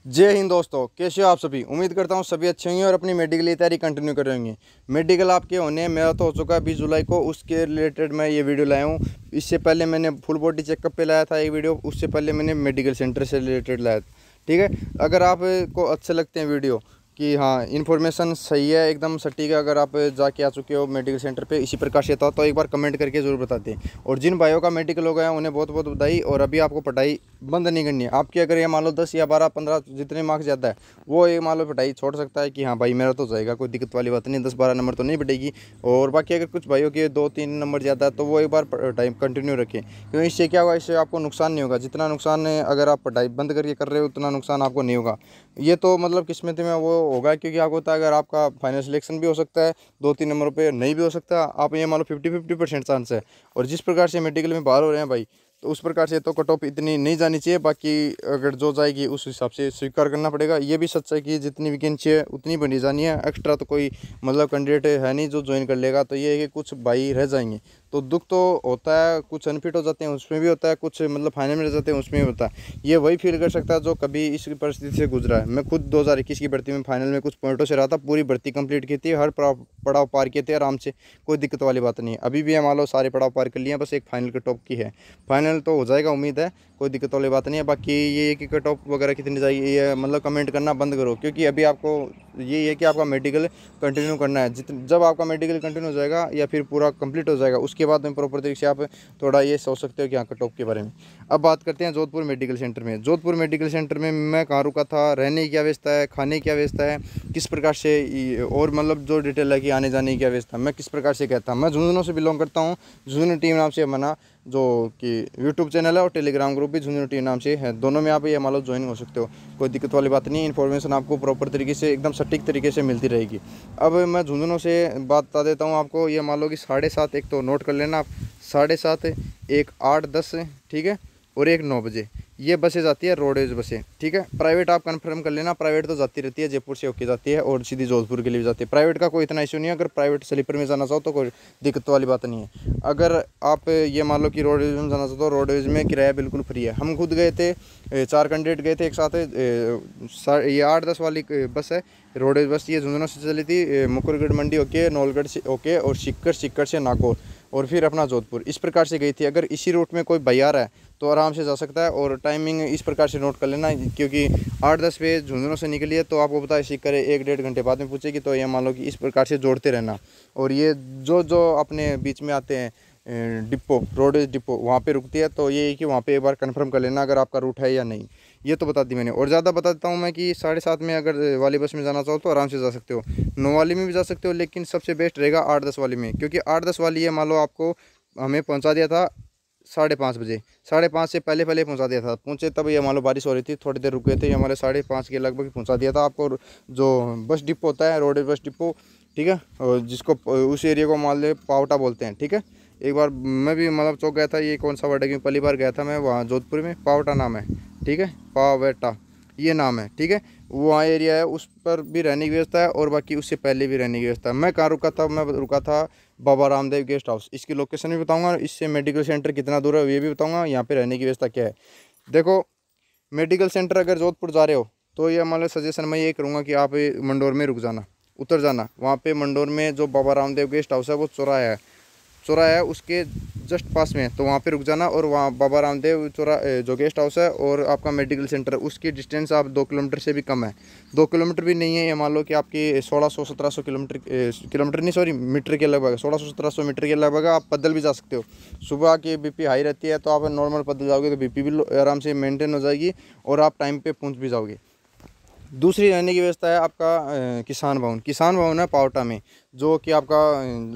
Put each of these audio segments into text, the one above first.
जय हिंद दोस्तों, कैसे हो आप सभी। उम्मीद करता हूँ सभी अच्छे होंगे और अपनी मेडिकल की तैयारी कंटिन्यू कर रहे होंगे। मेडिकल आपके होने मेरा तो हो चुका है 20 जुलाई को, उसके रिलेटेड मैं ये वीडियो लाया हूँ। इससे पहले मैंने फुल बॉडी चेकअप पे लाया था एक वीडियो, उससे पहले मैंने मेडिकल सेंटर से रिलेटेड लाया था। ठीक है, अगर आपको अच्छे लगते हैं वीडियो कि हाँ इन्फॉर्मेशन सही है, एकदम सटीक है, अगर आप जाके आ चुके हो मेडिकल सेंटर पे इसी प्रकार से था तो एक बार कमेंट करके ज़रूर बताते हैं। और जिन भाइयों का मेडिकल हो गया उन्हें बहुत बहुत बधाई। और अभी आपको पढ़ाई बंद नहीं करनी है आपकी। अगर ये मान लो 10 या 12 15 जितने मार्क्स ज़्यादा है वो ये मान लो पढ़ाई छोड़ सकता है कि हाँ भाई मेरा तो जाएगा, कोई दिक्कत वाली बात नहीं, 10-12 नंबर तो नहीं बढ़ेगी। और बाकी अगर कुछ भाइयों के 2-3 नंबर ज़्यादा है तो वो एक बार पढ़ाई कंटिन्यू रखें, क्योंकि इससे क्या होगा, इससे आपको नुकसान नहीं होगा। जितना नुकसान है अगर आप पढ़ाई बंद करके कर रहे हो उतना नुकसान आपको नहीं होगा। ये तो मतलब किस्मत में वो होगा, क्योंकि आपको होता है अगर आपका फाइनल सिलेक्शन भी हो सकता है 2-3 नंबरों पे, नहीं भी हो सकता। आप ये मान लो 50-50% चांस है। और जिस प्रकार से मेडिकल में बाहर हो रहे हैं भाई, तो उस प्रकार से तो कट ऑफ इतनी नहीं जानी चाहिए। बाकी अगर जो जाएगी उस हिसाब से स्वीकार करना पड़ेगा। ये भी सच है कि जितनी वैकेंसी है उतनी बनी जानी है। एक्स्ट्रा तो कोई मतलब कैंडिडेट है नहीं जो ज्वाइन कर लेगा। तो ये है कि कुछ भाई रह जाएंगे तो दुख तो होता है, कुछ अनफिट हो जाते हैं उसमें भी होता है, कुछ मतलब फाइनल में रह जाते हैं उसमें भी होता है। ये वही फील कर सकता है जो कभी इस परिस्थिति से गुजरा है। मैं खुद 2021 की भर्ती में फाइनल में कुछ पॉइंटों से रहा था, पूरी भर्ती कंप्लीट की थी, हर पड़ाव पार किए थे आराम से, कोई दिक्कत वाली बात नहीं है। अभी भी मान लो सारे पड़ाव पार कर लिए, बस एक फाइनल कट ऑफ की है। फाइनल तो हो जाएगा, उम्मीद है, कोई दिक्कत वाली बात नहीं है। बाकी ये कि कट ऑफ वगैरह कितनी जाएगी ये मतलब कमेंट करना बंद करो, क्योंकि अभी आपको ये है कि आपका मेडिकल कंटिन्यू करना है। जब आपका मेडिकल कंटिन्यू हो जाएगा या फिर पूरा कंप्लीट हो जाएगा उसके बाद में प्रॉपर तरीके से आप थोड़ा ये सोच सकते हो कि हाँ कट ऑफ के बारे में। अब बात करते हैं जोधपुर मेडिकल सेंटर में। जोधपुर मेडिकल सेंटर में मैं कहाँ रुका था, रहने की क्या व्यवस्था है, खाने की क्या व्यवस्था है, किस प्रकार से, और मतलब जो डिटेल है कि आने जाने की क्या व्यवस्था, मैं किस प्रकार से कहता हूँ। मैं झुंझुनू से बिलोंग करता हूँ, झुंझुनू टीम नाम से मना जो कि यूट्यूब चैनल है और टेलीग्राम ग्रुप भी झुंझुनू टीम नाम से है। दोनों में आप ये मान लो ज्वाइन हो सकते हो, कोई दिक्कत वाली बात नहीं। इन्फॉर्मेशन आपको प्रॉपर तरीके से एकदम सटीक तरीके से मिलती रहेगी। अब मैं झुंझुनू से बात बता देता हूँ आपको। ये मान लो कि 7:30, एक तो नोट कर लेना आप, 7:30, एक 8:10, ठीक है, और एक 9 बजे ये बसें जाती है, रोडवेज बसें। ठीक है, प्राइवेट आप कंफर्म कर लेना, प्राइवेट तो जाती रहती है, जयपुर से होके जाती है और सीधी जोधपुर के लिए भी जाती है। प्राइवेट का कोई इतना इशू नहीं है, अगर प्राइवेट स्लीपर में जाना चाहो तो कोई दिक्कत वाली बात नहीं है। अगर आप ये मान लो कि रोडवेज में जाना चाहते हो, रोडवेज में किराया बिल्कुल फ्री है। हम खुद गए थे, 4 कैंडिडेट गए थे एक साथ। ये 8-10 वाली बस है, रोडवेज बस। ये झुंझुनू से चली थी, मुकुरगढ़ मंडी होके, नौलगढ़ से होके, और सिक्कर से नागौर, और फिर अपना जोधपुर, इस प्रकार से गई थी। अगर इसी रूट में कोई भाई आ रहा है तो आराम से जा सकता है। और टाइमिंग इस प्रकार से नोट कर लेना, क्योंकि 8-10 पे झुंझुनू से निकली है तो आपको पता है सिक्कर 1-1.5 घंटे बाद में पूछेगी। तो ये मान लो कि इस प्रकार से जोड़ते रहना। और ये जो अपने बीच में आते हैं डिपो, रोडवेज डिपो, वहाँ पे रुकती है, तो ये है कि वहाँ पे एक बार कंफर्म कर लेना अगर आपका रूट है या नहीं। ये तो बता दी मैंने। और ज़्यादा बता देता हूँ मैं कि 7:30 में अगर वाली बस में जाना चाहो तो आराम से जा सकते हो, 9 वाली में भी जा सकते हो, लेकिन सबसे बेस्ट रहेगा 8-10 वाली में, क्योंकि 8-10 वाली ये मान लो आपको हमें पहुँचा दिया था 5:30 बजे, 5:30 से पहले पहुंचा दिया था। पहुंचे तब ये मान लो बारिश हो रही थी, थोड़ी देर रुके थे, ये हमारे 5:30 के लगभग पहुंचा दिया था आपको। जो बस डिपो होता है, रोडवेज बस डिपो, ठीक है, और जिसको उस एरिया को मान ले पावटा बोलते हैं। ठीक है, एक बार मैं भी मतलब चौक गया था, ये कौन सा वर्ड है, क्योंकि पहली बार गया था मैं वहाँ जोधपुर में, पावटा नाम है, ठीक है, पावटा ये नाम है, ठीक है। वहाँ एरिया है, उस पर भी रहने की व्यवस्था है, और बाकी उससे पहले भी रहने की व्यवस्था है। मैं कहाँ रुका था, मैं रुका था बाबा रामदेव गेस्ट हाउस। इसकी लोकेशन भी बताऊंगा, इससे मेडिकल सेंटर कितना दूर है ये भी बताऊंगा, यहाँ पे रहने की व्यवस्था क्या है। देखो, मेडिकल सेंटर अगर जोधपुर जा रहे हो तो ये मान लो सजेशन मैं ये करूँगा कि आप मंडोर में रुक जाना, उतर जाना। वहाँ पे मंडोर में जो बाबा रामदेव गेस्ट हाउस है वो चौराहा है उसके जस्ट पास में, तो वहाँ पे रुक जाना। और वहाँ बाबा रामदेव जो गेस्ट हाउस है और आपका मेडिकल सेंटर, उसकी डिस्टेंस आप 2 किलोमीटर से भी कम है, 2 किलोमीटर भी नहीं है। ये मान लो कि आपकी 1600-1700 किलोमीटर नहीं, सॉरी, मीटर के लगभग, 1600-1700 मीटर के लगभग आप पैदल भी जा सकते हो। सुबह की बीपी हाई रहती है तो आप नॉर्मल पैदल जाओगे तो बीपी भी आराम से मेंटेन हो जाएगी और आप टाइम पे पहुँच भी जाओगे। दूसरी रहने की व्यवस्था है आपका किसान भवन है पावटा में, जो कि आपका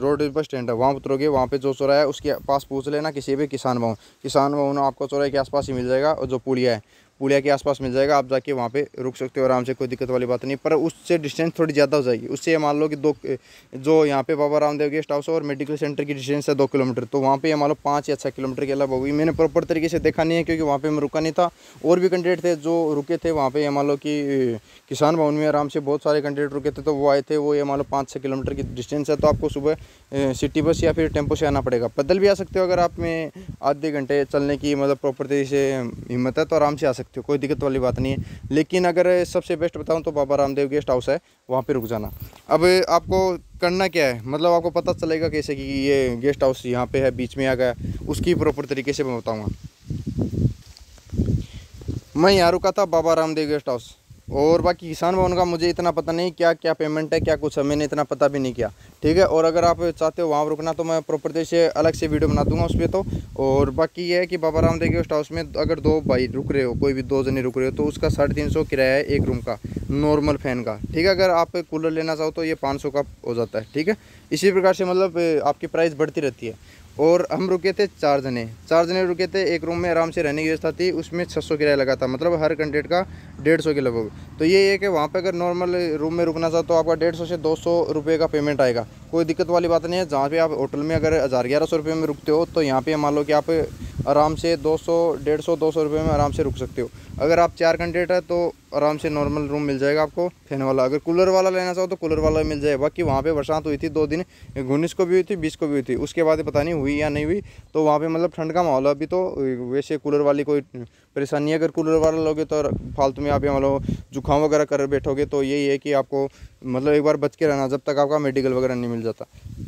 रोड बस स्टैंड है। वहाँ उतरोगे, वहाँ पे जो चौराहा है उसके पास पूछ लेना किसी भी किसान भवन आपको चौराहे के आसपास ही मिल जाएगा। और जो पुलिया के आसपास मिल जाएगा, आप जाके वहाँ पे रुक सकते हो आराम से, कोई दिक्कत वाली बात नहीं। पर उससे डिस्टेंस थोड़ी ज़्यादा हो जाएगी। उससे मान लो कि जो यहाँ पे बाबा रामदेव गेस्ट हाउस और मेडिकल सेंटर की डिस्टेंस है 2 किलोमीटर, तो वहाँ पे मान लो 5 या 6 किलोमीटर के अलग होगी। मैंने प्रॉपर तरीके से देखा नहीं है, क्योंकि वहाँ पे मैं रुका नहीं था, और भी कैंडिडेट थे जो रुके थे वहाँ पे। मान लो कि किसान भवन में आराम से बहुत सारे कैंडिडेट रुके थे, तो वो आए थे, वो ये मान लो 5-6 किलोमीटर की डिस्टेंस है। तो आपको सुबह सिटी बस या फिर टेम्पो से आना पड़ेगा। पैदल भी आ सकते हो, अगर आप में आधे घंटे चलने की मतलब प्रॉपर तरीके से हिम्मत है तो आराम से आ सकते सकते हो, कोई दिक्कत वाली बात नहीं है। लेकिन अगर सबसे बेस्ट बताऊं तो बाबा रामदेव गेस्ट हाउस है, वहाँ पे रुक जाना। अब आपको करना क्या है, मतलब आपको पता चलेगा कैसे कि ये गेस्ट हाउस यहाँ पे है, बीच में आ गया, उसकी प्रॉपर तरीके से मैं बताऊँगा। मैं यहाँ रुका था बाबा रामदेव गेस्ट हाउस, और बाकी किसान भवन का मुझे इतना पता नहीं क्या क्या पेमेंट है क्या कुछ है, मैंने इतना पता भी नहीं किया, ठीक है। और अगर आप चाहते हो वहाँ रुकना तो मैं प्रॉपर से अलग से वीडियो बना दूंगा उस पर तो। और बाकी ये है कि बाबा रामदेव गेस्ट हाउस में अगर 2 भाई रुक रहे हो, कोई भी 2 जने रुक रहे हो, तो उसका 350 किराया है एक रूम का, नॉर्मल फ़ैन का, ठीक है। अगर आप कूलर लेना चाहो तो ये 500 का हो जाता है, ठीक है। इसी प्रकार से मतलब आपकी प्राइस बढ़ती रहती है। और हम रुके थे 4 जने रुके थे, एक रूम में आराम से रहने की व्यवस्था थी, उसमें 600 किराया लगा था, मतलब हर कैंडिडेट का 150 के लगभग। तो ये है कि वहाँ पे अगर नॉर्मल रूम में रुकना चाहो तो आपका 150 से 200 रुपये का पेमेंट आएगा, कोई दिक्कत वाली बात नहीं है। जहाँ पे आप होटल में अगर 1000-1100 रुपये में रुकते हो, तो यहाँ पे मान लो कि आप आराम से 150-200 रुपये में आराम से रुक सकते हो। अगर आप 4 कैंडिडेट है तो आराम से नॉर्मल रूम मिल जाएगा आपको फैन वाला। अगर कूलर वाला लेना चाहो तो कूलर वाला मिल जाएगा। बाकी वहाँ पे बरसात हुई थी 2 दिन, 19 को भी हुई थी, 20 को भी हुई थी, उसके बाद पता नहीं हुई या नहीं हुई। तो वहाँ पे मतलब ठंड का माहौल है अभी, तो वैसे कूलर वाली कोई परेशानी है। अगर कूलर वाला लोगे तो फालतू में आप मतलब जुकाम वगैरह कर बैठोगे, तो यही है कि आपको मतलब एक बार बच के रहना जब तक आपका मेडिकल वगैरह नहीं मिल जाता,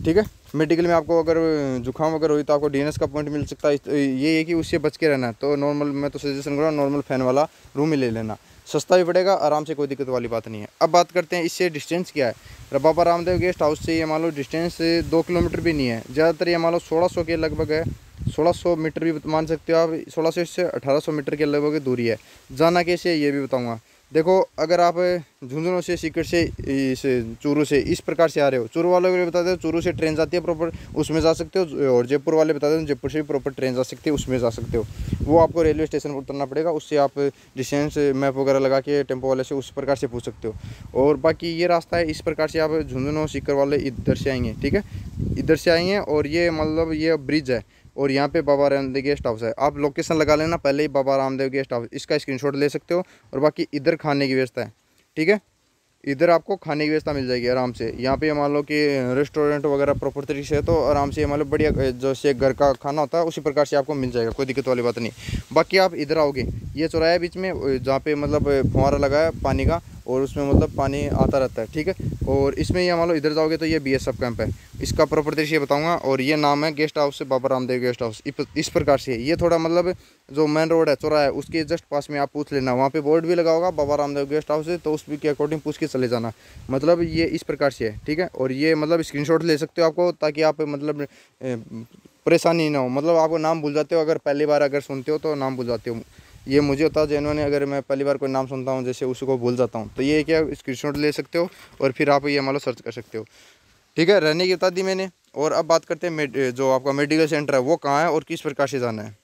ठीक है। मेडिकल में आपको अगर जुकाम वगैरह हुई तो आपको डीएनएस का पॉइंट मिल सकता है, ये है कि उससे बच के रहना है। तो नॉर्मल मैं तो सजेशन करूँगा नॉर्मल फैन वाला रूम ही ले लेना, सस्ता भी पड़ेगा, आराम से, कोई दिक्कत वाली बात नहीं है। अब बात करते हैं इससे डिस्टेंस क्या है। बाबा रामदेव गेस्ट हाउस से ये मान लो डिस्टेंस 2 किलोमीटर भी नहीं है, ज़्यादातर ये मान लो 1600 के लगभग है, 1600 मीटर भी मान सकते हो आप, 1600 से 1800 मीटर के लगभग दूरी है। जाना कैसे है ये भी बताऊँगा। देखो, अगर आप झुंझुनू से, सीकर से, इस चूरू से इस प्रकार से आ रहे हो, चूरू वालों के लिए बता दें चूरू से ट्रेन जाती है प्रॉपर, उसमें जा सकते हो। और जयपुर वाले बता दें जयपुर से भी प्रॉपर ट्रेन जा सकती है, उसमें जा सकते हो। वो आपको रेलवे स्टेशन पर उतरना पड़ेगा, उससे आप डिस्टेंस मैप वगैरह लगा के टेम्पो वाले से उस प्रकार से पूछ सकते हो। और बाकी ये रास्ता है, इस प्रकार से आप झुंझुनू सीकर वाले इधर से आएंगे, ठीक है, इधर से आएंगे। और ये मतलब ये ब्रिज है, और यहाँ पे बाबा रामदेव गेस्ट हाउस है। आप लोकेशन लगा लेना पहले ही, बाबा रामदेव गेस्ट हाउस, इसका स्क्रीनशॉट ले सकते हो। और बाकी इधर खाने की व्यवस्था है, ठीक है, इधर आपको खाने की व्यवस्था मिल जाएगी आराम से। यहाँ पे मान लो कि रेस्टोरेंट वगैरह प्रॉपर तरीके से है, तो आराम से मान लो बढ़िया जैसे घर का खाना होता है उसी प्रकार से आपको मिल जाएगा, कोई दिक्कत वाली बात नहीं। बाकी आप इधर आओगे, ये चौराहा है बीच में जहाँ पे मतलब फुहारा लगा है पानी का, और उसमें मतलब पानी आता रहता है, ठीक है। और इसमें ये मान लो इधर जाओगे तो ये बीएसएफ कैंप है, इसका प्रॉपर तरीके बताऊंगा। और ये नाम है गेस्ट हाउस से बाबा रामदेव गेस्ट हाउस, इस प्रकार से। ये थोड़ा मतलब जो मेन रोड है चौराहा है उसके जस्ट पास में आप पूछ लेना, वहाँ पे बोर्ड भी लगा होगा बाबा रामदेव गेस्ट हाउस है, तो उस के अकॉर्डिंग पूछ के चले जाना। मतलब ये इस प्रकार से है, ठीक है। और ये मतलब स्क्रीनशॉट ले सकते हो आपको, ताकि आप मतलब परेशानी ना हो। मतलब आपको नाम भूल जाते हो, अगर पहली बार अगर सुनते हो तो नाम भूल जाते हो। ये मुझे होता है जेन्युइन, अगर मैं पहली बार कोई नाम सुनता हूँ जैसे उसको भूल जाता हूँ, तो ये क्या स्क्रीनशॉट ले सकते हो और फिर आप ये मान लो सर्च कर सकते हो, ठीक है। रहने की बता दी मैंने। और अब बात करते हैं जो आपका मेडिकल सेंटर है वो कहाँ है और किस प्रकार से जाना है।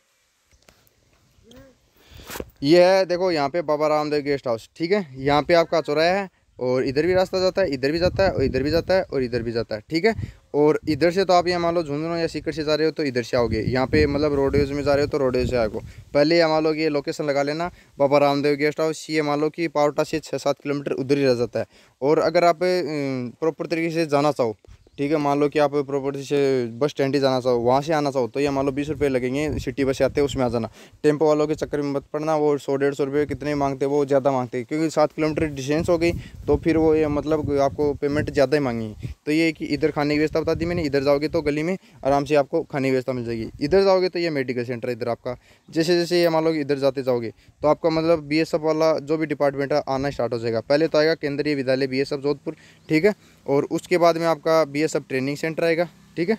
ये है, देखो यहाँ पे बाबा रामदेव गेस्ट हाउस, ठीक है। यहाँ पे आपका चौराहा है, और इधर भी रास्ता जाता है, इधर भी जाता है, और इधर भी जाता है, और इधर भी जाता है, ठीक है। और इधर से तो आप ये मान लो झुंझुनू या सीकर से जा रहे हो तो इधर से आओगे, यहाँ पे मतलब रोडवेज में जा रहे हो तो रोडवेज से आओगे। पहले ये मान लो कि ये लोकेशन लगा लेना, बाबा रामदेव गेस्ट हाउस, ये मान लो कि पावटा से 6-7 किलोमीटर उधर ही रह जाता है। और अगर आप प्रॉपर तरीके से जाना चाहो, ठीक है, मान लो कि आप प्रॉपर्टी से बस स्टैंड ही जाना चाहो, वहाँ से आना चाहो, तो ये मान लो 20 रुपये लगेंगे, सिटी बस आते हैं उसमें आ जाना। टेम्पो वालों के चक्कर में मत पड़ना, वो 100-150 रुपये कितने मांगते हैं, वो ज़्यादा मांगते हैं, क्योंकि 7 किलोमीटर डिस्टेंस हो गई तो फिर वो ये मतलब आपको पेमेंट ज़्यादा ही मांगी। तो ये कि इधर खाने की व्यवस्था बता दी मैंने, इधर जाओगे तो गली में आराम से आपको खाने की व्यवस्था मिल जाएगी। इधर जाओगे तो ये मेडिकल सेंटर है इधर आपका। जैसे जैसे ये मान लो कि इधर जाते जाओगे तो आपका मतलब बीएसएफ वाला जो भी डिपार्टमेंट है आना स्टार्ट हो जाएगा। पहले तो आएगा केंद्रीय विद्यालय बीएसएफ जोधपुर, ठीक है। और उसके बाद में आपका बीएसएफ ट्रेनिंग सेंटर आएगा, ठीक है।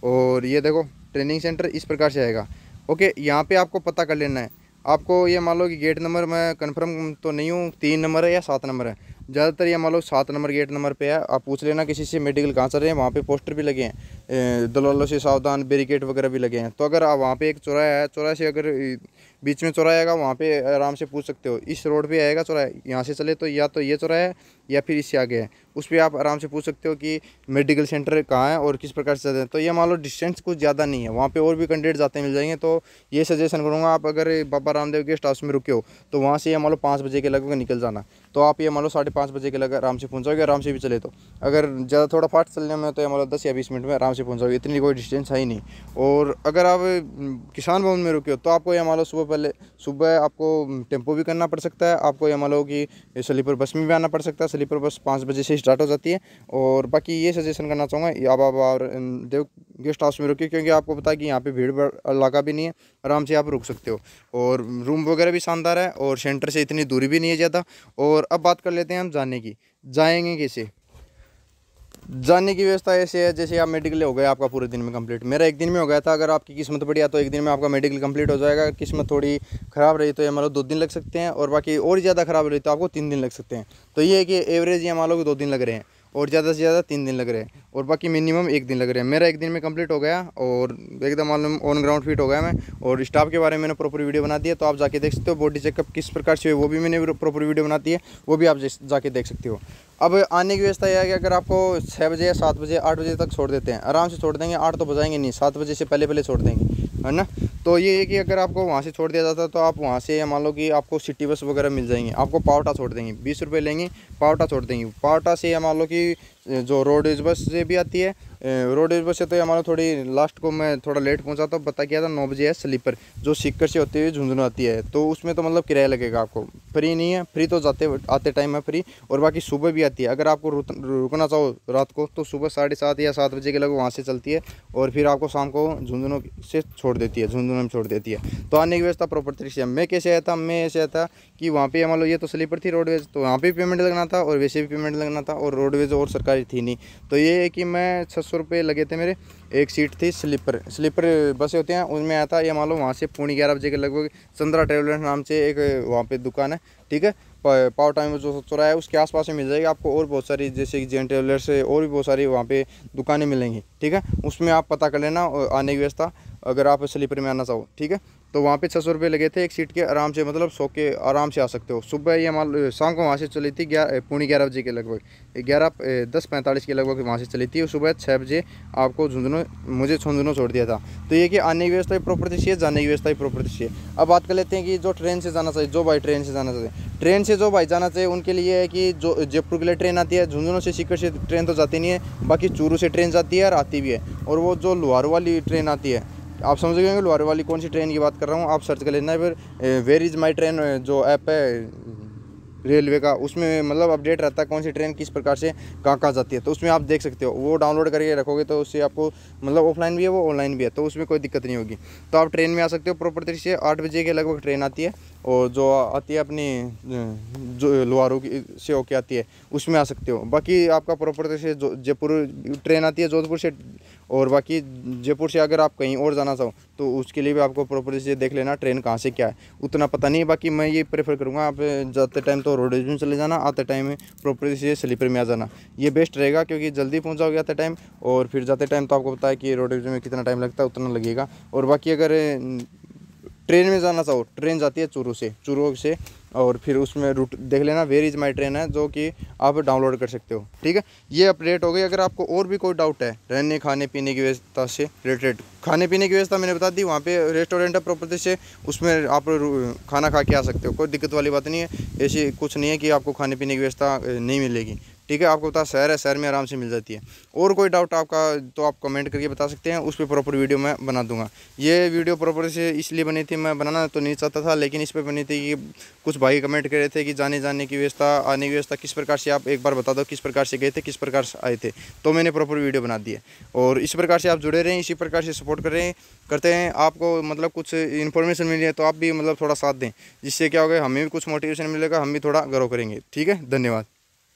और ये देखो ट्रेनिंग सेंटर इस प्रकार से आएगा, ओके। यहाँ पे आपको पता कर लेना है, आपको ये मान लो कि गेट नंबर मैं कंफर्म तो नहीं हूँ 3 नंबर है या 7 नंबर है, ज़्यादातर ये मान लो 7 नंबर गेट नंबर पे है। आप पूछ लेना किसी से मेडिकल कहाँ चल रहे हैं, वहाँ पे पोस्टर भी लगे हैं, दलालों से सावधान, बैरिकेड वगैरह भी लगे हैं। तो अगर आप वहाँ पे एक चौराहा है, चौराहे से अगर बीच में चौराहा आएगा वहाँ पे आराम से पूछ सकते हो, इस रोड पे आएगा चौराहा, यहाँ से चले तो या तो ये चौराहा है या फिर इससे आगे है, उस पर आप आराम से पूछ सकते हो कि मेडिकल सेंटर कहाँ है और किस प्रकार से जाते हैं। तो ये मान लो डिस्टेंस कुछ ज़्यादा नहीं है, वहाँ पे और भी कैंडिडेट जाते मिल जाएंगे। तो ये सजेशन करूँगा, आप अगर बाबा रामदेव गेस्ट हाउस में रुके हो तो वहाँ से ये मान लो 5 बजे के लगभग निकल जाना, तो आप ये मान लो 5:30 बजे के लगे आराम से पहुँच जाओगे, आराम से भी चले तो। अगर ज़्यादा थोड़ा फास्ट चलने में तो ये मान लो 10 या 20 मिनट में आराम से पहुँच जाओगे, इतनी कोई डिस्टेंस है ही नहीं। और अगर आप किसान भवन में रुके हो तो आपको ये मान लो सुबह आपको टेम्पो भी करना पड़ सकता है, आपको ये मान लो कि स्लीपर बस में भी आना पड़ सकता है। स्लीपर बस 5 बजे से स्टार्ट हो जाती है। और बाकी ये सजेशन करना चाहूँगा अब आप और देव गेस्ट हाउस में रुकिए, क्योंकि आपको पता है कि यहाँ पे भीड़ भाड़ इलाका भी नहीं है, आराम से आप रुक सकते हो। और रूम वगैरह भी शानदार है और सेंटर से इतनी दूरी भी नहीं है ज़्यादा। और अब बात कर लेते हैं हम जाने की, जाएंगे कैसे। जाने की व्यवस्था ऐसे है जैसे आप मेडिकल हो गया आपका पूरे दिन में कंप्लीट, मेरा एक दिन में हो गया था। अगर आपकी किस्मत बढ़िया तो एक दिन में आपका मेडिकल कंप्लीट हो जाएगा। किस्मत थोड़ी ख़राब रही तो ये मान लो 2 दिन लग सकते हैं, और बाकी और ज़्यादा ख़राब रही तो आपको 3 दिन लग सकते हैं। तो ये है कि एवरेज ये मान लो कि 2 दिन लग रहे हैं, और ज़्यादा से ज़्यादा 3 दिन लग रहे हैं, और बाकी मिनिमम 1 दिन लग रहे हैं। मेरा 1 दिन में कंप्लीट हो गया और एकदम मालूम ऑन ग्राउंड फिट हो गया मैं। और स्टाफ के बारे में मैंने प्रॉपर वीडियो बना दी है, तो आप जाके देख सकते हो। बॉडी चेकअप किस प्रकार से हुए वो भी मैंने प्रॉपर वीडियो बना दी है, वो भी आप जाके देख सकते हो। अब आने की व्यवस्था यह है कि अगर आपको 6 बजे या 7 बजे 8 बजे तक छोड़ देते हैं, आराम से छोड़ देंगे। 8 तो बजाएंगे नहीं, 7 बजे से पहले छोड़ देंगे, है ना। तो ये है कि अगर आपको वहाँ से छोड़ दिया जाता है तो आप वहाँ से मान लो कि आपको सिटी बस वगैरह मिल जाएंगी, आपको पावटा छोड़ देंगे, 20 रुपये लेंगे, पावटा छोड़ देंगे। पावटा से मान लो कि जो रोडवेज बस से भी आती है, रोडवेज बस से तो हमारा थोड़ी लास्ट को मैं थोड़ा लेट पहुंचा तो बता किया था 9 बजे है स्लीपर, जो सीकर से होते हुए झुंझुनू आती है। तो उसमें तो मतलब किराया लगेगा आपको, फ्री नहीं है, फ्री तो आते टाइम है फ्री। और बाकी सुबह भी आती है, अगर आपको रुकना चाहो रात को तो सुबह 7:30 या 7 बजे के लगभग वहाँ से चलती है, और फिर आपको शाम को झुंझुनू से छोड़ देती है, झुंझुनू में छोड़ देती है। तो आने की व्यवस्था प्रॉपर तरीके से। मैं कैसे आया था, मैं ऐसे आया था कि वहाँ पे मान लो ये तो स्लीपर थी रोडवेज, तो वहाँ पे पेमेंट लगना था और वैसे भी पेमेंट लगना था, और रोडवेज और सरकारी थी नहीं। तो ये है कि मैं 600 रुपये लगे थे मेरे, एक सीट थी स्लीपर बसें होती हैं उनमें आया था। ये मान लो वहाँ से 11:30 बजे के लगभग चंद्रा ट्रेवलर्स नाम से एक वहाँ पे दुकान है, ठीक है, पावर टाइम जो चौराहा है उसके आसपास में मिल जाएगी आपको। और बहुत सारी जैसे कि जैन ट्रेवलर्स से और भी बहुत सारी वहाँ पे दुकानें मिलेंगी, ठीक है, उसमें आप पता कर लेना आने की व्यवस्था अगर आप स्लीपर में आना चाहो, ठीक है। तो वहाँ पे 600 रुपये लगे थे एक सीट के, आराम से मतलब सो के आराम से आ सकते हो। सुबह ये शाम को वहाँ से चली थी 11:30 बजे के लगभग, 10:45 के लगभग वहाँ से चली थी। सुबह 6 बजे आपको मुझे झुंझुनू छोड़ दिया था। तो ये कि आने की व्यवस्था भी प्रॉपर थी, जाने की व्यवस्था भी प्रॉपर थी। अब बात कर लेते हैं कि जो ट्रेन से जाना चाहिए, जो भाई ट्रेन से जाना चाहिए, ट्रेन से जो भाई जाना चाहिए उनके लिए है कि जो जयपुर के लिए ट्रेन आती है, झुंझुनू से सीकर से ट्रेन तो जाती नहीं है, बाकी चूरू से ट्रेन जाती है और आती भी है। और वो जो लुहारू वाली ट्रेन आती है, आप समझ गए लुहारू वाली कौन सी ट्रेन की बात कर रहा हूँ, आप सर्च कर लेना है फिर। वेयर इज़ माई ट्रेन जो ऐप है रेलवे का, उसमें मतलब अपडेट रहता है कौन सी ट्रेन किस प्रकार से कहाँ जाती है, तो उसमें आप देख सकते हो। वो डाउनलोड करके रखोगे तो उससे आपको मतलब ऑफलाइन भी है वो ऑनलाइन भी है, तो उसमें कोई दिक्कत नहीं होगी। तो आप ट्रेन में आ सकते हो प्रॉपर तरीके से। 8 बजे के लगभग ट्रेन आती है, और जो आती है अपनी जो लोहारू से होके आती है उसमें आ सकते हो। बाकी आपका प्रॉपर तरीके से जो जयपुर ट्रेन आती है जोधपुर से, और बाकी जयपुर से अगर आप कहीं और जाना चाहो तो उसके लिए भी आपको प्रॉपर से देख लेना ट्रेन कहाँ से क्या है, उतना पता नहीं है। बाकी मैं ये प्रेफर करूँगा आप जाते टाइम तो रोडवेज में चले जाना, आते टाइम में प्रॉपर से स्लीपर में आ जाना, ये बेस्ट रहेगा, क्योंकि जल्दी पहुँच जाओगे आते टाइम। और फिर जाते टाइम तो आपको पता है कि रोडवेज में कितना टाइम लगता है, उतना लगेगा। और बाकी अगर ट्रेन में जाना चाहो, ट्रेन जाती है चूरू से, और फिर उसमें रूट देख लेना, वेयर इज़ माई ट्रेन है, जो कि आप डाउनलोड कर सकते हो, ठीक है। ये अपडेट हो गई। अगर आपको और भी कोई डाउट है रहने खाने पीने की व्यवस्था से रिलेटेड, खाने पीने की व्यवस्था मैंने बता दी, वहाँ पे रेस्टोरेंट है प्रॉपर्टी से, उसमें आप खाना खा के आ सकते हो, कोई दिक्कत वाली बात नहीं है। ऐसी कुछ नहीं है कि आपको खाने पीने की व्यवस्था नहीं मिलेगी, ठीक है। आपको पता शहर है, शहर में आराम से मिल जाती है। और कोई डाउट आपका तो आप कमेंट करके बता सकते हैं, उस पर प्रॉपर वीडियो मैं बना दूंगा। ये वीडियो प्रॉपर से इसलिए बनी थी, मैं बनाना तो नहीं चाहता था, लेकिन इस पर बनी थी कि कुछ भाई कमेंट कर रहे थे कि जाने की व्यवस्था, आने की व्यवस्था किस प्रकार से, आप एक बार बता दो किस प्रकार से गए थे, किस प्रकार से आए थे, तो मैंने प्रॉपर वीडियो बना दी है। और इस प्रकार से आप जुड़े रहें, इसी प्रकार से सपोर्ट करते हैं। आपको मतलब कुछ इन्फॉर्मेशन मिली है तो आप भी मतलब थोड़ा साथ दें, जिससे क्या होगा हमें भी कुछ मोटिवेशन मिलेगा, हम भी थोड़ा ग्रो करेंगे, ठीक है। धन्यवाद।